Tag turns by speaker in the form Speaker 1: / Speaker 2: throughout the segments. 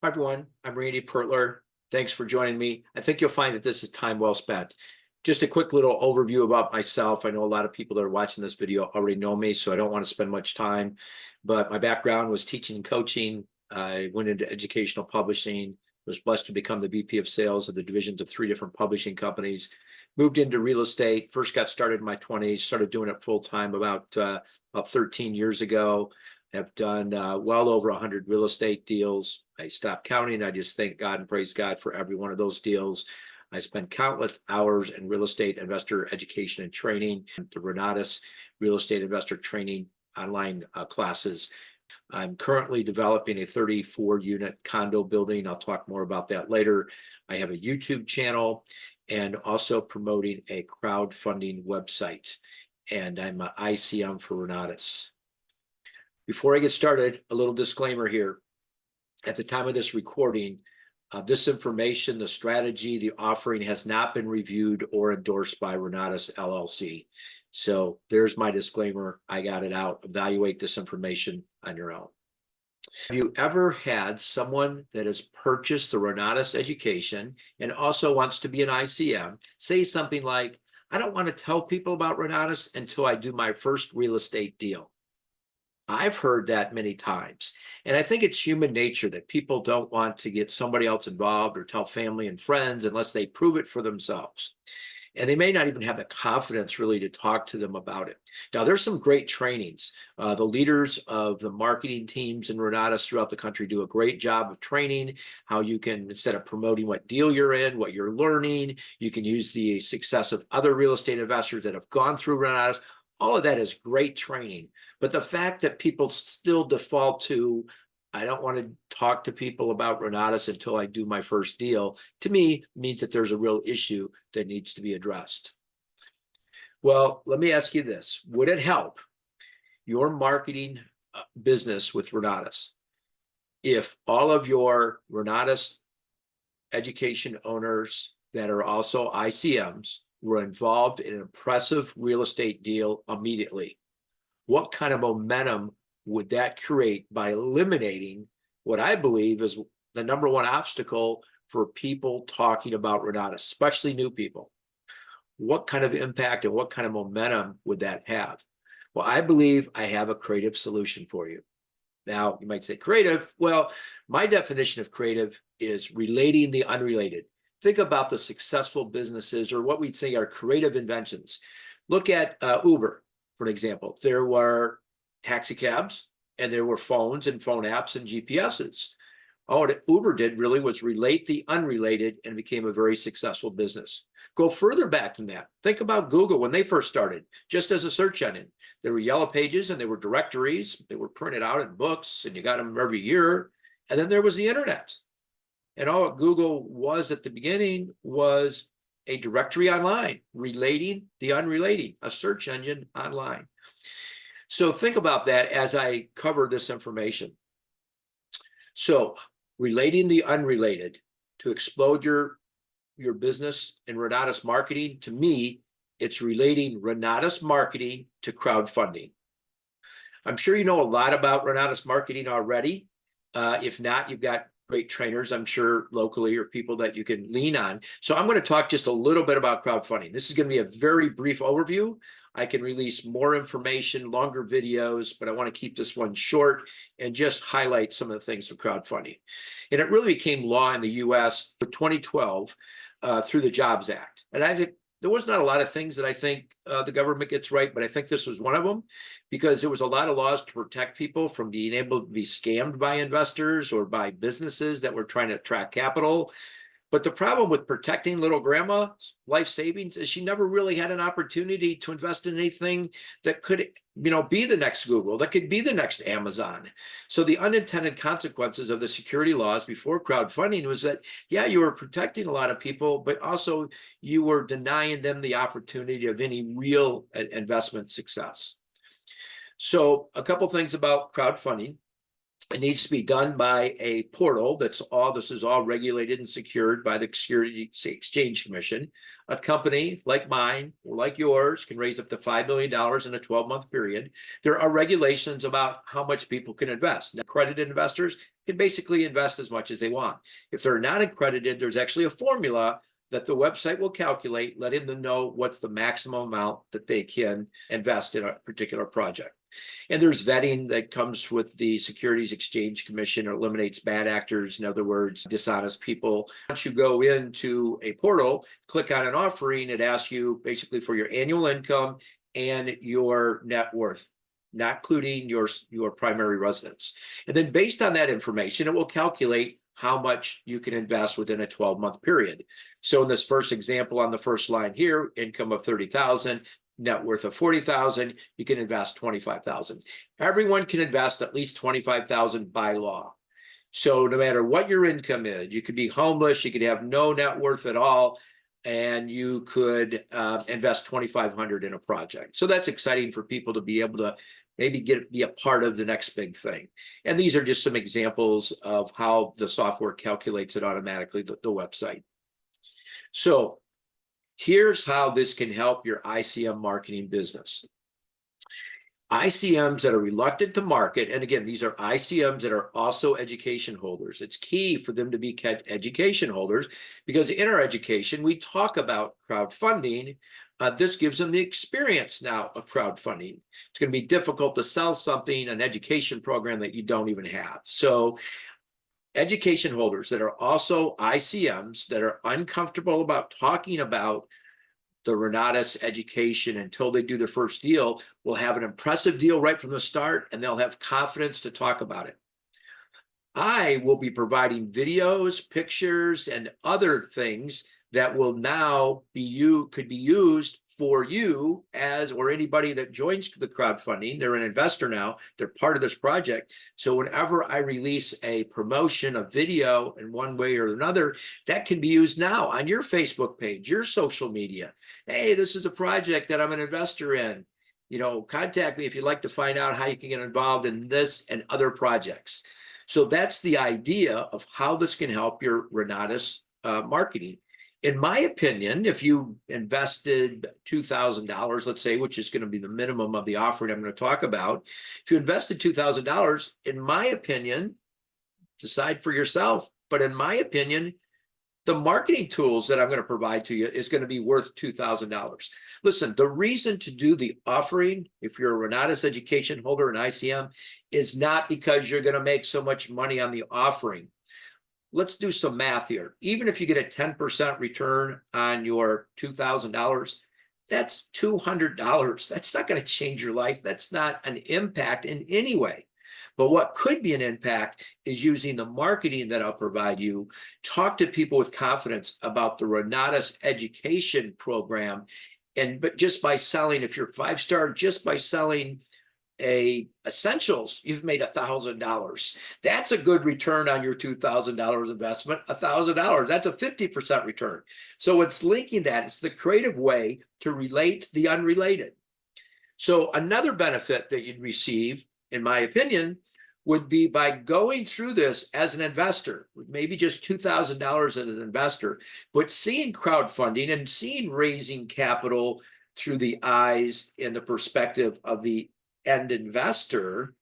Speaker 1: Hi, everyone. I'm Randy Pertler. Thanks for joining me. I think you'll find that this is time well spent. Just a quick little overview about myself. I know a lot of people that are watching this video already know me, so I don't want to spend much time. But my background was teaching and coaching. I went into educational publishing, was blessed to become the VP of sales of the divisions of 3 different publishing companies. Moved into real estate, first got started in my 20s, started doing it full time about 13 years ago. Have done well over 100 real estate deals. I stopped counting. I just thank God and praise God for every one of those deals. I spent countless hours in real estate investor education and training, the Renatus real estate investor training online classes. I'm currently developing a 34-unit condo building. I'll talk more about that later. I have a YouTube channel and also promoting a crowdfunding website. And I'm an ICM for Renatus. Before I get started, a little disclaimer here. At the time of this recording, this information, the strategy, the offering has not been reviewed or endorsed by Renatus LLC. So there's my disclaimer. I got it out. Evaluate this information on your own. Have you ever had someone that has purchased the Renatus education and also wants to be an ICM say something like, I don't want to tell people about Renatus until I do my first real estate deal? I've heard that many times. And I think it's human nature that people don't want to get somebody else involved or tell family and friends unless they prove it for themselves. And they may not even have the confidence really to talk to them about it. Now, there's some great trainings. The leaders of the marketing teams in Renatus throughout the country do a great job of training how you can, instead of promoting what deal you're in, what you're learning, you can use the success of other real estate investors that have gone through Renatus. All of that is great training. But the fact that people still default to, I don't want to talk to people about Renatus until I do my first deal, to me means that there's a real issue that needs to be addressed. Well, let me ask you this. Would it help your marketing business with Renatus if all of your Renatus education owners that are also ICMs were involved in an impressive real estate deal immediately? What kind of momentum would that create by eliminating what I believe is the number one obstacle for people talking about Renatus, especially new people? What kind of impact and what kind of momentum would that have? Well, I believe I have a creative solution for you. Now, you might say creative. Well, my definition of creative is relating the unrelated. Think about the successful businesses or what we'd say are creative inventions. Look at Uber, for example. There were taxi cabs and there were phones and phone apps and GPSs. All what Uber did really was relate the unrelated and became a very successful business. Go further back than that. Think about Google when they first started, just as a search engine. There were yellow pages and there were directories. They were printed out in books and you got them every year. And then there was the internet. And all Google was at the beginning was a directory online, relating the unrelating, a search engine online. So think about that as I cover this information. So relating the unrelated to explode your business in Renatus marketing, to me, it's relating Renatus marketing to crowdfunding. I'm sure you know a lot about Renatus marketing already. If not, you've got great trainers, I'm sure, locally, or people that you can lean on. So I'm going to talk just a little bit about crowdfunding. This is going to be a very brief overview. I can release more information, longer videos, but I want to keep this one short and just highlight some of the things of crowdfunding. And it really became law in the US for 2012 through the Jobs Act. And I think there was not a lot of things that I think the government gets right, but I think this was one of them because there was a lot of laws to protect people from being able to be scammed by investors or by businesses that were trying to attract capital. But the problem with protecting little grandma's life savings is she never really had an opportunity to invest in anything that could, be the next Google, that could be the next Amazon. So the unintended consequences of the security laws before crowdfunding was that, yeah, you were protecting a lot of people, but also you were denying them the opportunity of any real investment success. So a couple things about crowdfunding. It needs to be done by a portal this is all regulated and secured by the Securities Exchange Commission. A company like mine or like yours can raise up to $5 million in a 12-month period. There are regulations about how much people can invest. Now, accredited investors can basically invest as much as they want. If they're not accredited, there's actually a formula that the website will calculate, letting them know what's the maximum amount that they can invest in a particular project. And there's vetting that comes with the Securities Exchange Commission. It eliminates bad actors, in other words, dishonest people. Once you go into a portal, click on an offering, it asks you basically for your annual income and your net worth, not including your primary residence. And then based on that information, it will calculate how much you can invest within a 12-month period. So in this first example on the first line here, income of $30,000, net worth of $40,000, you can invest $25,000. Everyone can invest at least $25,000 by law. So no matter what your income is, you could be homeless, you could have no net worth at all, and you could invest $2,500 in a project. So that's exciting for people to be able to maybe be a part of the next big thing. And these are just some examples of how the software calculates it automatically, the website. So here's how this can help your ICM marketing business. ICMs that are reluctant to market, and again, these are ICMs that are also education holders. It's key for them to be education holders because in our education, we talk about crowdfunding. This gives them the experience now of crowdfunding. It's going to be difficult to sell something, an education program that you don't even have. So education holders that are also ICMs that are uncomfortable about talking about the Renatus education until they do their first deal will have an impressive deal right from the start, and they'll have confidence to talk about it. I will be providing videos, pictures, and other things that will now could be used for you as or anybody that joins the crowdfunding. They're an investor now, they're part of this project. So whenever I release a promotion, a video in one way or another, that can be used now on your Facebook page, your social media. Hey, this is a project that I'm an investor in. You know, contact me if you'd like to find out how you can get involved in this and other projects. So that's the idea of how this can help your Renatus marketing. In my opinion, if you invested $2,000, let's say, which is going to be the minimum of the offering I'm going to talk about, if you invested $2,000, in my opinion, decide for yourself, but in my opinion, the marketing tools that I'm going to provide to you is going to be worth $2,000. Listen, the reason to do the offering, if you're a Renatus education holder in ICM, is not because you're going to make so much money on the offering. Let's do some math here. Even if you get a 10% return on your $2,000, that's $200. That's not going to change your life. That's not an impact in any way. But what could be an impact is using the marketing that I'll provide you. Talk to people with confidence about the Renatus education program. But just by selling, if you're 5-star, just by selling essentials, you've made $1,000. That's a good return on your $2,000 investment. $1,000, that's a 50% return. So it's linking that. It's the creative way to relate the unrelated. So another benefit that you'd receive, in my opinion, would be by going through this as an investor, maybe just $2,000 as an investor, but seeing crowdfunding and seeing raising capital through the eyes and the perspective of the end investor,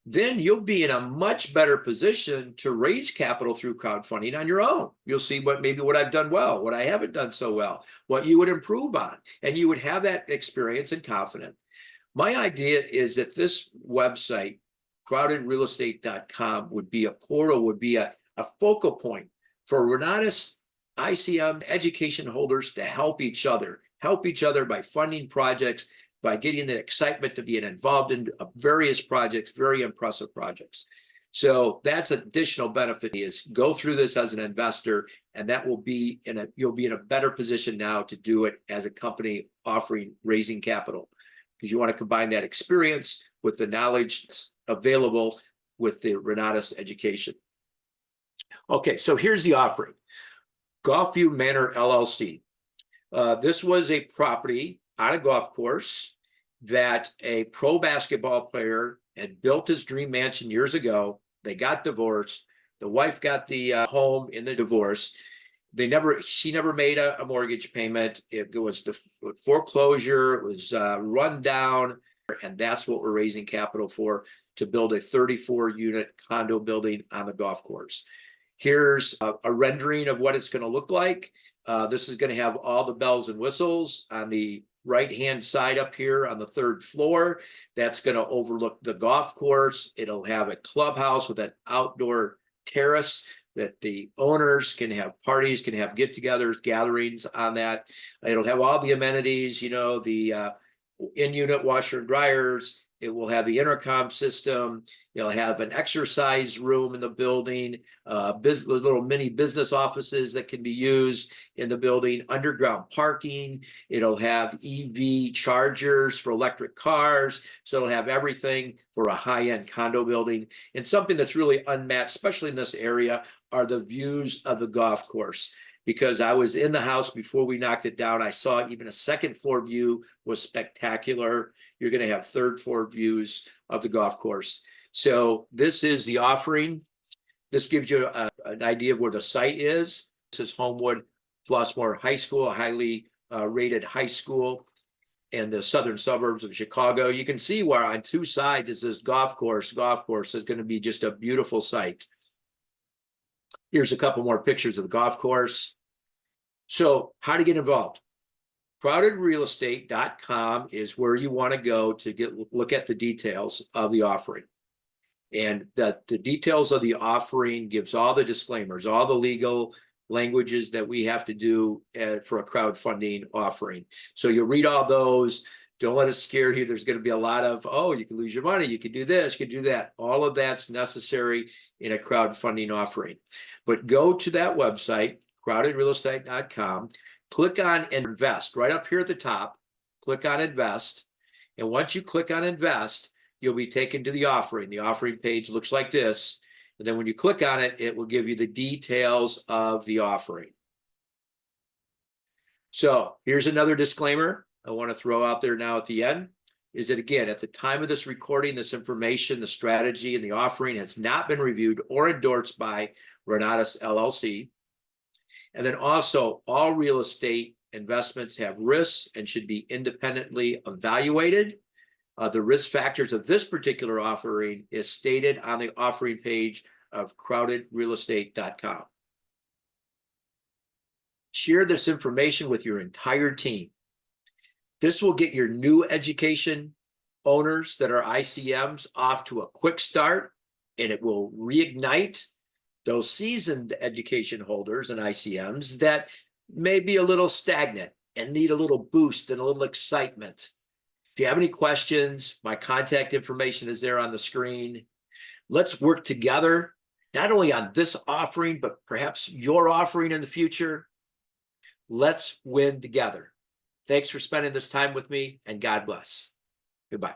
Speaker 1: then you'll be in a much better position to raise capital through crowdfunding on your own. You'll see what I've done well, what I haven't done so well, what you would improve on, and you would have that experience and confidence. My idea is that this website, crowdedrealestate.com, would be a portal, would be a focal point for Renatus ICM education holders to help each other by funding projects, by getting the excitement to be involved in various projects, very impressive projects. So that's an additional benefit, is go through this as an investor, and that will be you'll be in a better position now to do it as a company raising capital, because you want to combine that experience with the knowledge that's available with the Renatus education. Okay, so here's the offering. Golfview Manor LLC. This was a property on a golf course that a pro basketball player had built his dream mansion years ago. They got divorced. The wife got the home in the divorce. She never made a mortgage payment. It was the foreclosure. It was run down. And that's what we're raising capital for, to build a 34-unit condo building on the golf course. Here's a rendering of what it's going to look like. This is going to have all the bells and whistles on the right-hand side up here on the 3rd floor. That's going to overlook the golf course. It'll have a clubhouse with an outdoor terrace that the owners can have parties, can have get-togethers, gatherings on that. It'll have all the amenities, you know, the in-unit washer and dryers. It will have the intercom system. It'll have an exercise room in the building, little mini business offices that can be used in the building, underground parking. It'll have EV chargers for electric cars. So it'll have everything for a high-end condo building. And something that's really unmatched, especially in this area, are the views of the golf course. Because I was in the house before we knocked it down. I saw even a 2nd floor view was spectacular. You're going to have 3rd floor views of the golf course. So this is the offering. This gives you an idea of where the site is. This is Homewood Flossmoor High School, a highly rated high school in the southern suburbs of Chicago. You can see where on 2 sides is this golf course. Golf course is going to be just a beautiful site. Here's a couple more pictures of the golf course. So how to get involved? CrowdedRealEstate.com is where you want to go to look at the details of the offering. And the details of the offering gives all the disclaimers, all the legal languages that we have to do for a crowdfunding offering. So you'll read all those. Don't let it scare you. There's going to be a lot of, oh, you can lose your money. You can do this, you can do that. All of that's necessary in a crowdfunding offering. But go to that website, CrowdedRealEstate.com, click on Invest right up here at the top. Click on Invest. And once you click on Invest, you'll be taken to the offering. The offering page looks like this. And then when you click on it, it will give you the details of the offering. So here's another disclaimer I want to throw out there now at the end, is that, again, at the time of this recording, this information, the strategy, and the offering has not been reviewed or endorsed by Renatus, LLC. And then also, all real estate investments have risks and should be independently evaluated. The risk factors of this particular offering is stated on the offering page of CrowdedRealEstate.com. Share this information with your entire team. This will get your new education owners that are ICMs off to a quick start, and it will reignite those seasoned education holders and ICMs that may be a little stagnant and need a little boost and a little excitement. If you have any questions, my contact information is there on the screen. Let's work together, not only on this offering, but perhaps your offering in the future. Let's win together. Thanks for spending this time with me, and God bless. Goodbye.